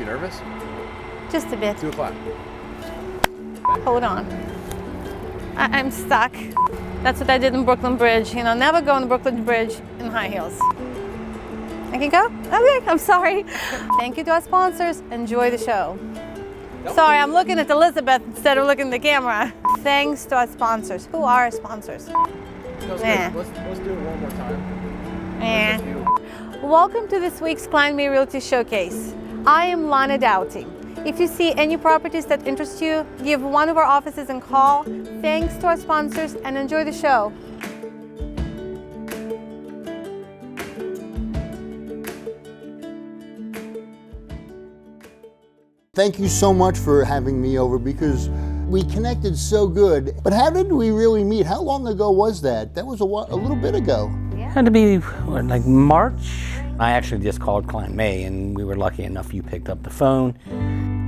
You nervous? Just a bit. 2 o'clock. Hold on. I'm stuck. That's what I did in Brooklyn Bridge. You know, never go on the Brooklyn Bridge in high heels. I can go? Okay, I'm sorry. Thank you to our sponsors. Enjoy the show. Sorry, I'm looking at Elizabeth instead of looking at the camera. Thanks to our sponsors. Who are our sponsors? Let's do it one more time. Welcome to this week's Kline May Realty Showcase. I am Lana Doughty. If you see any properties that interest you, give one of our offices a call. Thanks to our sponsors and enjoy the show. Thank you so much for having me over because we connected so good. But how did we really meet? How long ago was that? That was a little bit ago. Had to be like March. I actually just called Kline May, and we were lucky enough you picked up the phone.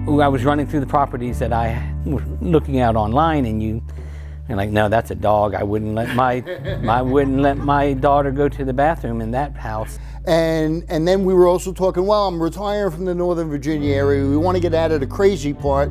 I was running through the properties that I was looking at online, and you're like, no, that's a dog. I wouldn't let my daughter go to the bathroom in that house. And then we were also talking, well, I'm retiring from the Northern Virginia area. We want to get out of the crazy part.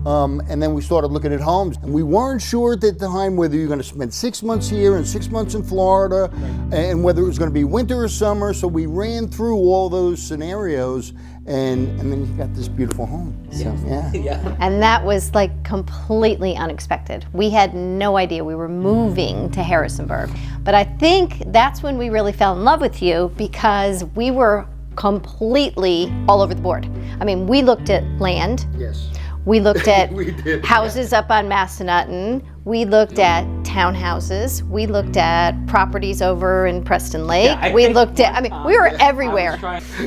And then we started looking at homes. And we weren't sure at the time whether you were going to spend 6 months here and 6 months in Florida, and whether it was going to be winter or summer. So we ran through all those scenarios, and then you got this beautiful home. So, yeah. And that was like completely unexpected. We had no idea we were moving to Harrisonburg. But I think that's when we really fell in love with you, because we were completely all over the board. I mean, we looked at land. Yes. We looked at We did. houses up on Massanutten. We looked at townhouses. We looked at properties over in Preston Lake. We were everywhere.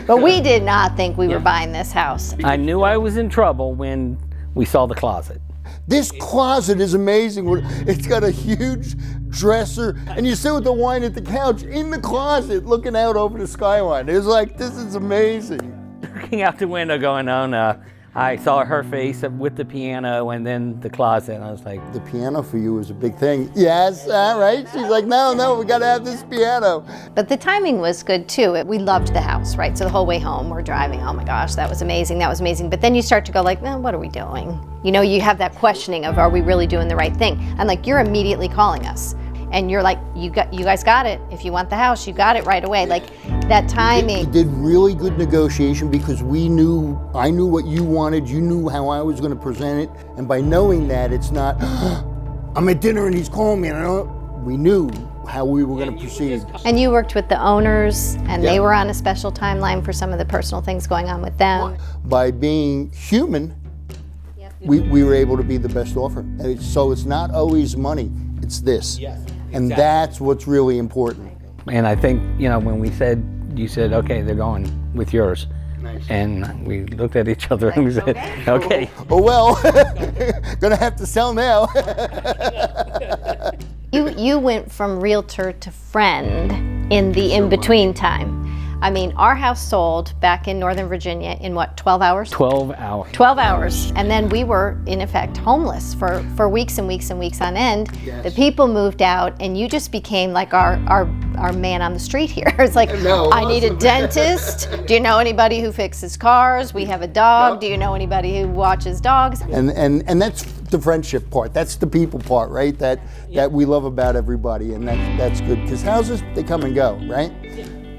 But we did not think we were buying this house. I knew I was in trouble when we saw the closet. This closet is amazing. It's got a huge dresser, and you sit with the wine at the couch in the closet looking out over the skyline. It's like, this is amazing. Looking out the window going, oh no. I saw her face with the piano and then the closet, and I was like... The piano for you was a big thing. Yes, right? She's like, no, we gotta have this piano. But the timing was good too. We loved the house, right? So the whole way home, we're driving, oh my gosh, that was amazing, that was amazing. But then you start to go like, what are we doing? You know, you have that questioning of, are we really doing the right thing? And like, you're immediately calling us. And you're like, you guys got it. If you want the house, you got it right away. Like, that timing. We did really good negotiation because I knew what you wanted, you knew how I was gonna present it. And by knowing that, it's not, I'm at dinner and he's calling me, we knew how we were gonna proceed. And you worked with the owners, and they were on a special timeline for some of the personal things going on with them. By being human, we were able to be the best offer. So it's not always money, it's this. Yes. And that's what's really important. And I think, when you said, okay, they're going with yours. Nice. And we looked at each other and we said, okay. Oh well, gonna have to sell now. You went from realtor to friend in the in-between time. I mean, our house sold back in Northern Virginia in what, 12 hours? 12 hours. 12 hours. And then we were, in effect, homeless for weeks and weeks and weeks on end. Yes. The people moved out, and you just became like our man on the street here. It's like, I need a dentist. Do you know anybody who fixes cars? We have a dog. Do you know anybody who watches dogs? And that's the friendship part. That's the people part, right? That we love about everybody, and that's good. Because houses, they come and go, right?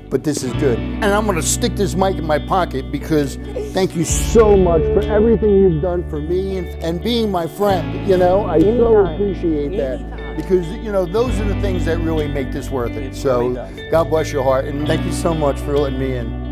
But this is good. And I'm gonna stick this mic in my pocket because thank you so much for everything you've done for me and being my friend. I so appreciate that because those are the things that really make this worth it. So God bless your heart, and thank you so much for letting me in.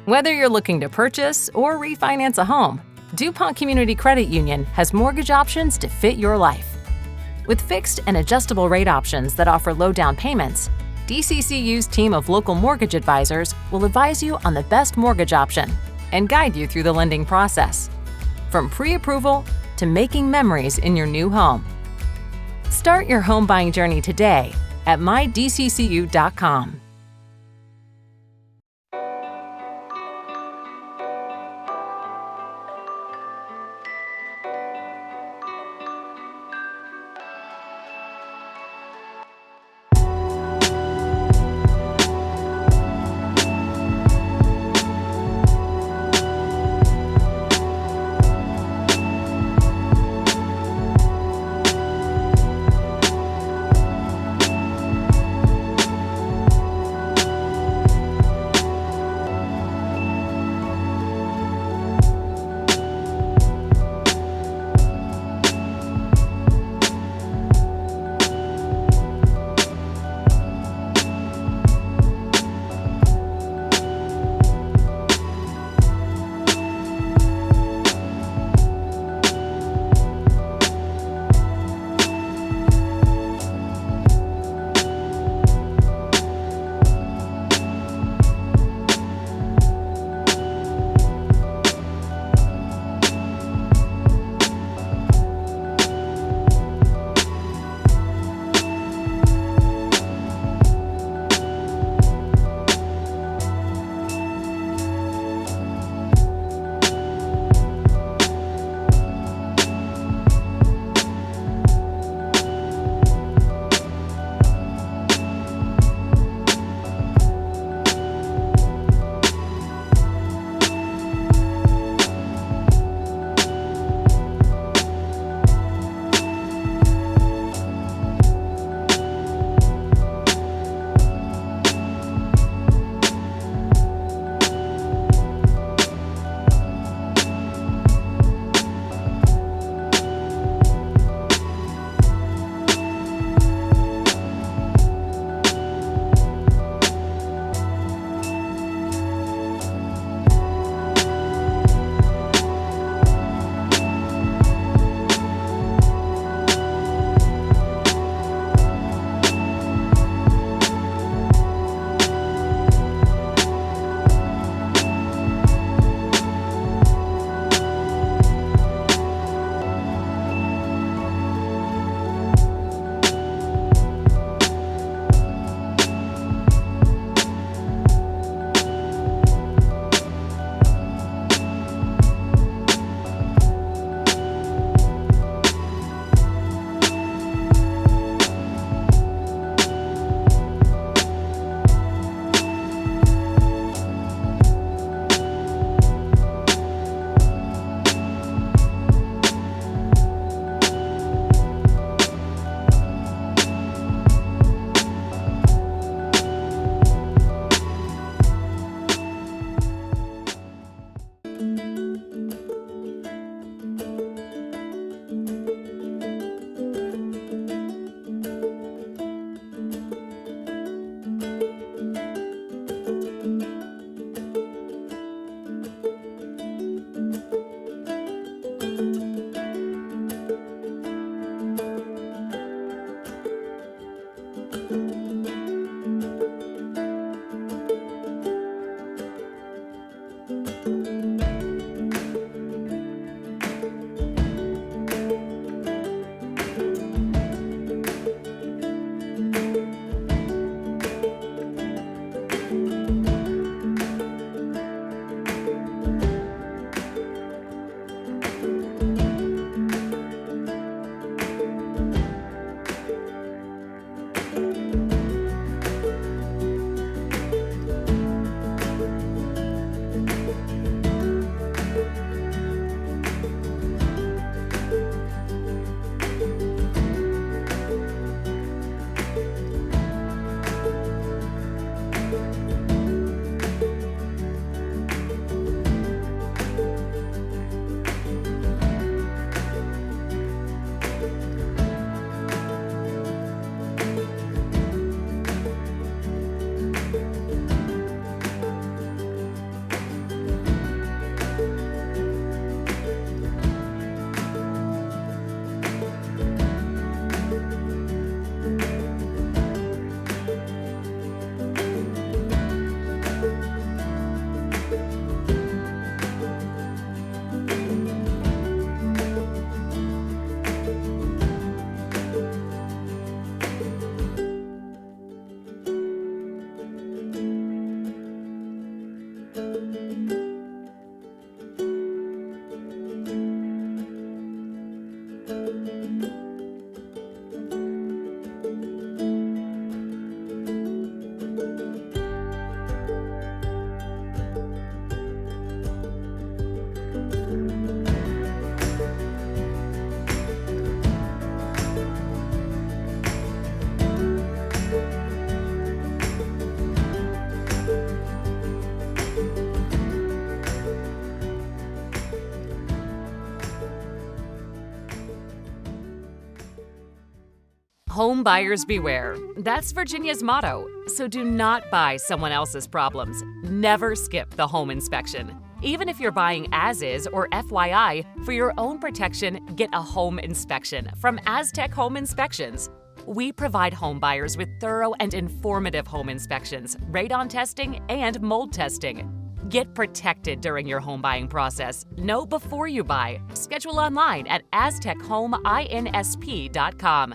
Whether you're looking to purchase or refinance a home, DuPont Community Credit Union has mortgage options to fit your life. With fixed and adjustable rate options that offer low down payments, DCCU's team of local mortgage advisors will advise you on the best mortgage option and guide you through the lending process, from pre-approval to making memories in your new home. Start your home buying journey today at mydccu.com. Home buyers beware. That's Virginia's motto. So do not buy someone else's problems. Never skip the home inspection. Even if you're buying as is or FYI, for your own protection, get a home inspection from Aztec Home Inspections. We provide home buyers with thorough and informative home inspections, radon testing, and mold testing. Get protected during your home buying process. Know before you buy. Schedule online at aztechomeInsp.com.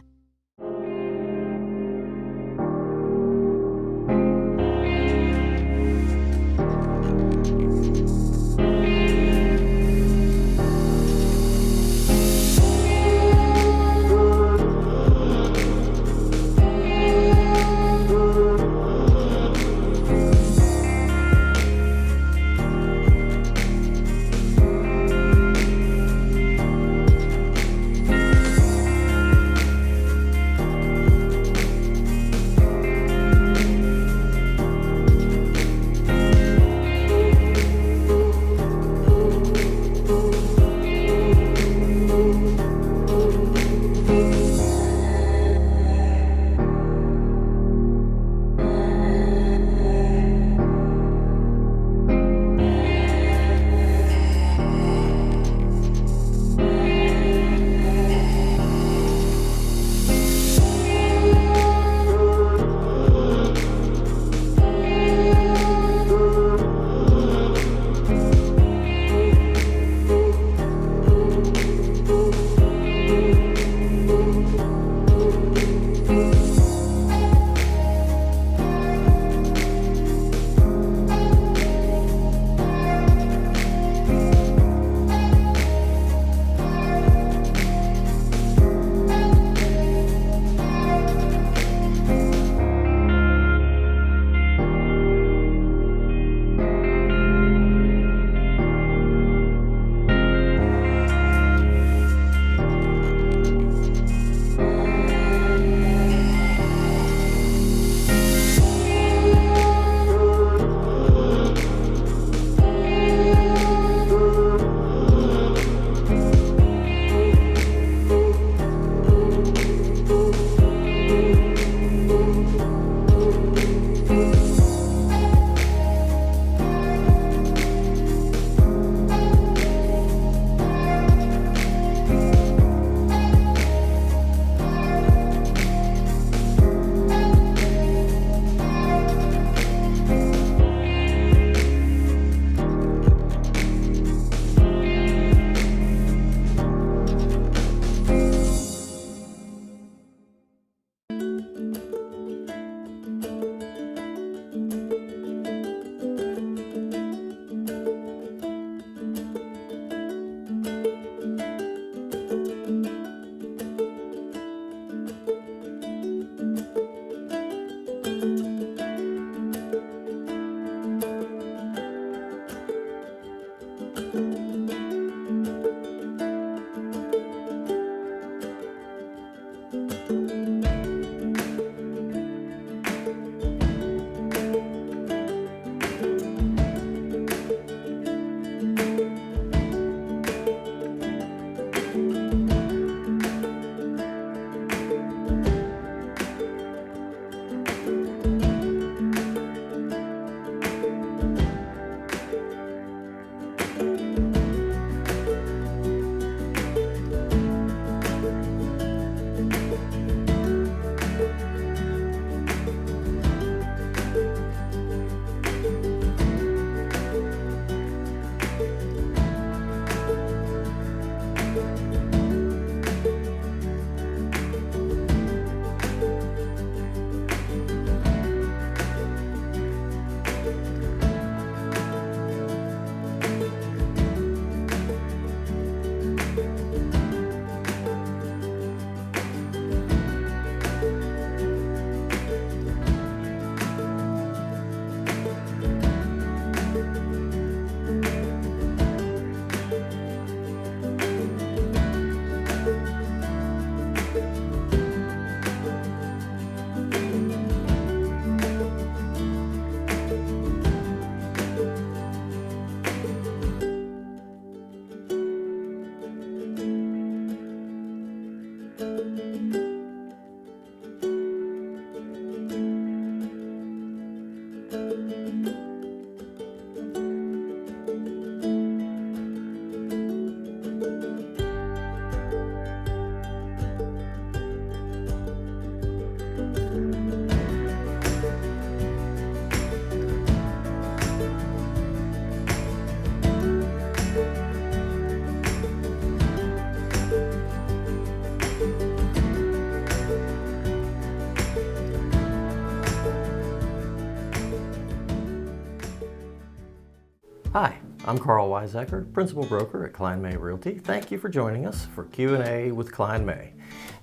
Hi, I'm Karl Waizecker, Principal Broker at Kline May Realty. Thank you for joining us for Q&A with Kline May.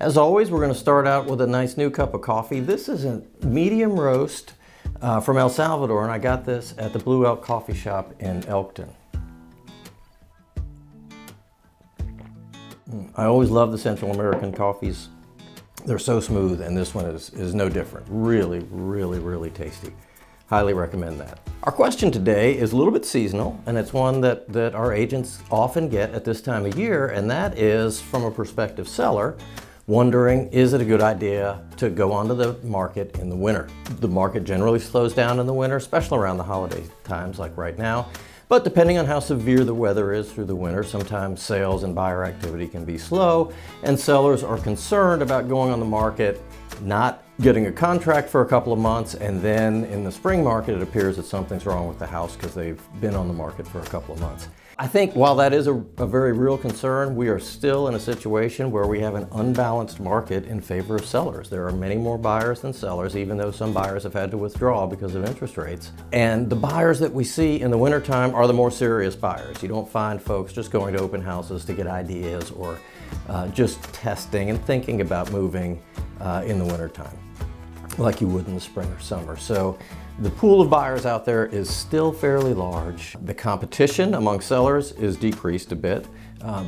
As always, we're going to start out with a nice new cup of coffee. This is a medium roast from El Salvador, and I got this at the Blue Elk Coffee Shop in Elkton. I always love the Central American coffees. They're so smooth, and this one is no different. Really, really, really tasty. Highly recommend that. Our question today is a little bit seasonal, and it's one that our agents often get at this time of year, and that is from a prospective seller wondering, is it a good idea to go onto the market in the winter? The market generally slows down in the winter, especially around the holiday times like right now. But depending on how severe the weather is through the winter, sometimes sales and buyer activity can be slow, and sellers are concerned about going on the market, not getting a contract for a couple of months, and then in the spring market it appears that something's wrong with the house because they've been on the market for a couple of months. I think while that is a very real concern, we are still in a situation where we have an unbalanced market in favor of sellers. There are many more buyers than sellers, even though some buyers have had to withdraw because of interest rates. And the buyers that we see in the wintertime are the more serious buyers. You don't find folks just going to open houses to get ideas or just testing and thinking about moving in the wintertime like you would in the spring or summer. So the pool of buyers out there is still fairly large. The competition among sellers is decreased a bit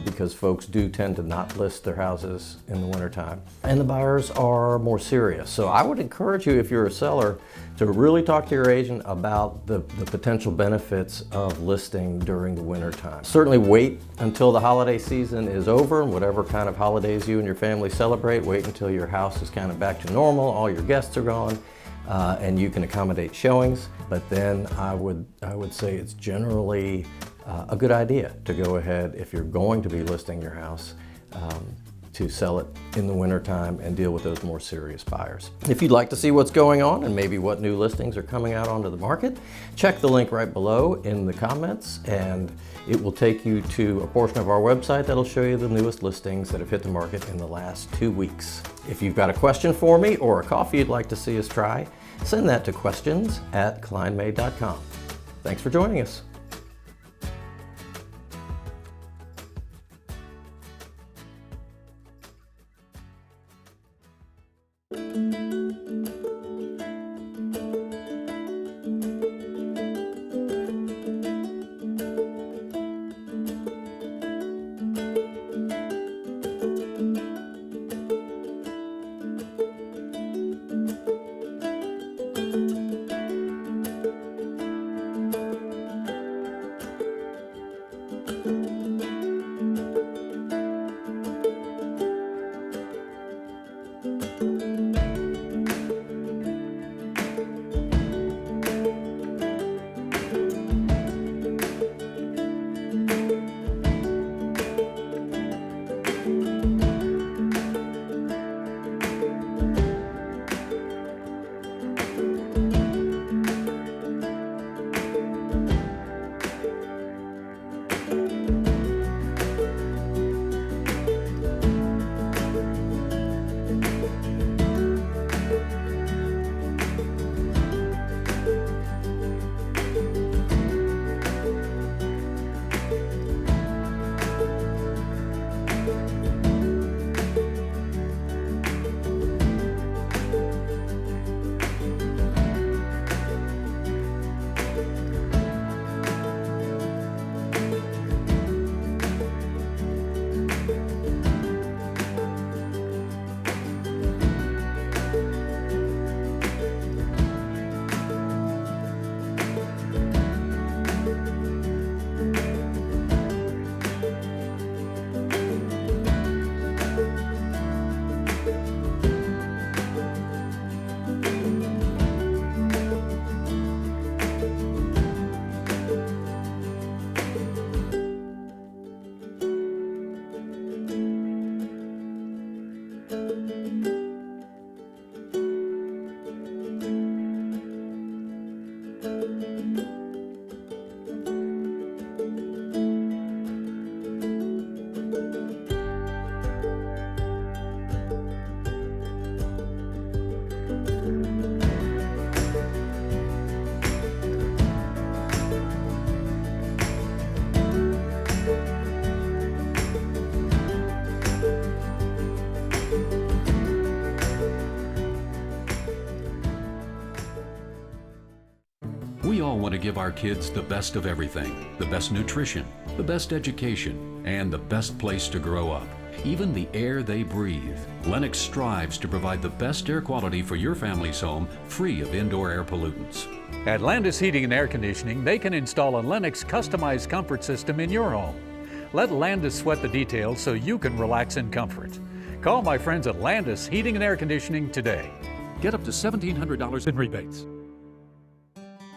because folks do tend to not list their houses in the wintertime. And the buyers are more serious. So I would encourage you, if you're a seller, to really talk to your agent about the potential benefits of listing during the wintertime. Certainly wait until the holiday season is over, and whatever kind of holidays you and your family celebrate, wait until your house is kind of back to normal, all your guests are gone, and you can accommodate showings. But then I would say it's generally a good idea to go ahead, if you're going to be listing your house, to sell it in the wintertime and deal with those more serious buyers. If you'd like to see what's going on and maybe what new listings are coming out onto the market, check the link right below in the comments, and it will take you to a portion of our website that'll show you the newest listings that have hit the market in the last 2 weeks. If you've got a question for me or a coffee you'd like to see us try, send that to questions@klinemay.com. Thanks for joining us. to give our kids the best of everything, the best nutrition, the best education, and the best place to grow up. Even the air they breathe. Lennox strives to provide the best air quality for your family's home, free of indoor air pollutants. At Landis Heating and Air Conditioning, they can install a Lennox customized comfort system in your home. Let Landis sweat the details so you can relax in comfort. Call my friends at Landis Heating and Air Conditioning today. Get up to $1,700 in rebates.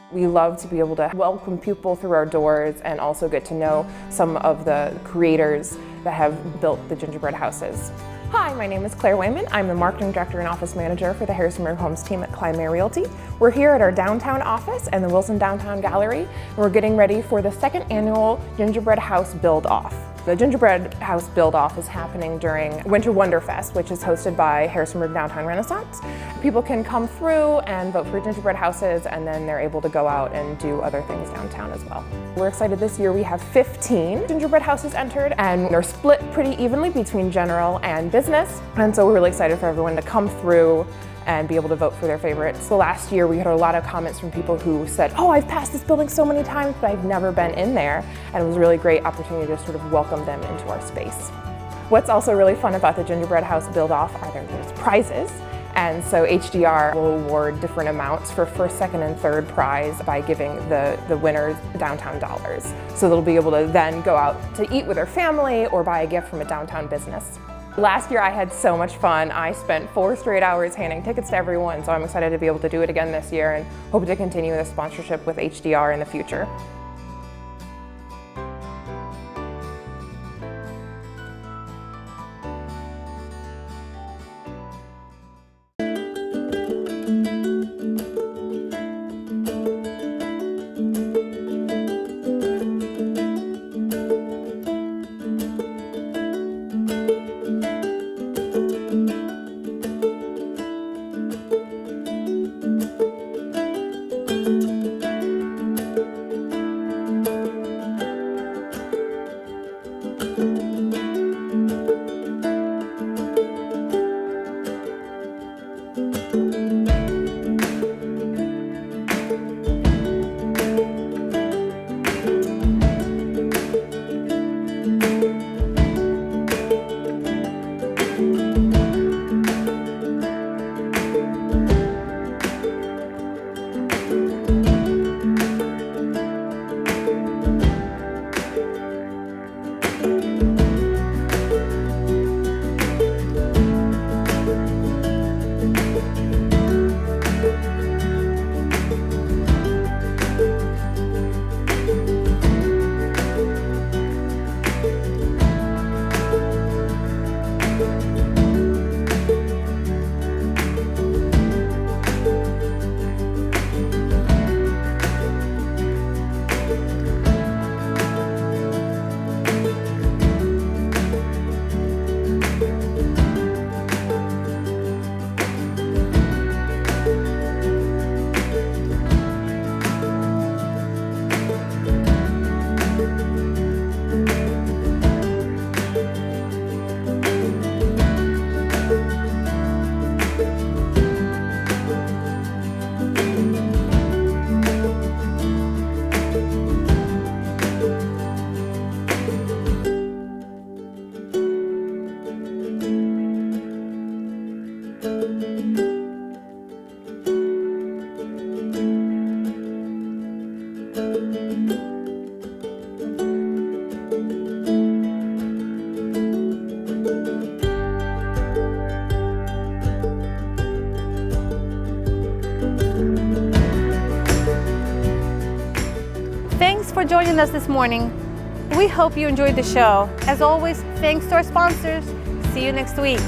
We love to be able to welcome people through our doors and also get to know some of the creators that have built the gingerbread houses. Hi, my name is Claire Wayman. I'm the Marketing Director and Office Manager for the Harrisonburg Homes team at Kline May Realty. We're here at our downtown office and the Wilson Downtown Gallery, and we're getting ready for the second annual Gingerbread House Build-Off. The Gingerbread House Build-Off is happening during Winter Wonderfest, which is hosted by Harrisonburg Downtown Renaissance. People can come through and vote for gingerbread houses, and then they're able to go out and do other things downtown as well. We're excited this year. We have 15 gingerbread houses entered, and they're split pretty evenly between general and business. And so we're really excited for everyone to come through and be able to vote for their favorites. So last year we had a lot of comments from people who said, oh, I've passed this building so many times, but I've never been in there. And it was a really great opportunity to sort of welcome them into our space. What's also really fun about the Gingerbread House Build-Off are there's prizes. And so HDR will award different amounts for first, second, and third prize by giving the winners downtown dollars. So they'll be able to then go out to eat with their family or buy a gift from a downtown business. Last year I had so much fun. I spent 4 straight hours handing tickets to everyone, so I'm excited to be able to do it again this year and hope to continue the sponsorship with HDR in the future. Thanks for joining us this morning. We hope you enjoyed the show. As always, thanks to our sponsors. See you next week.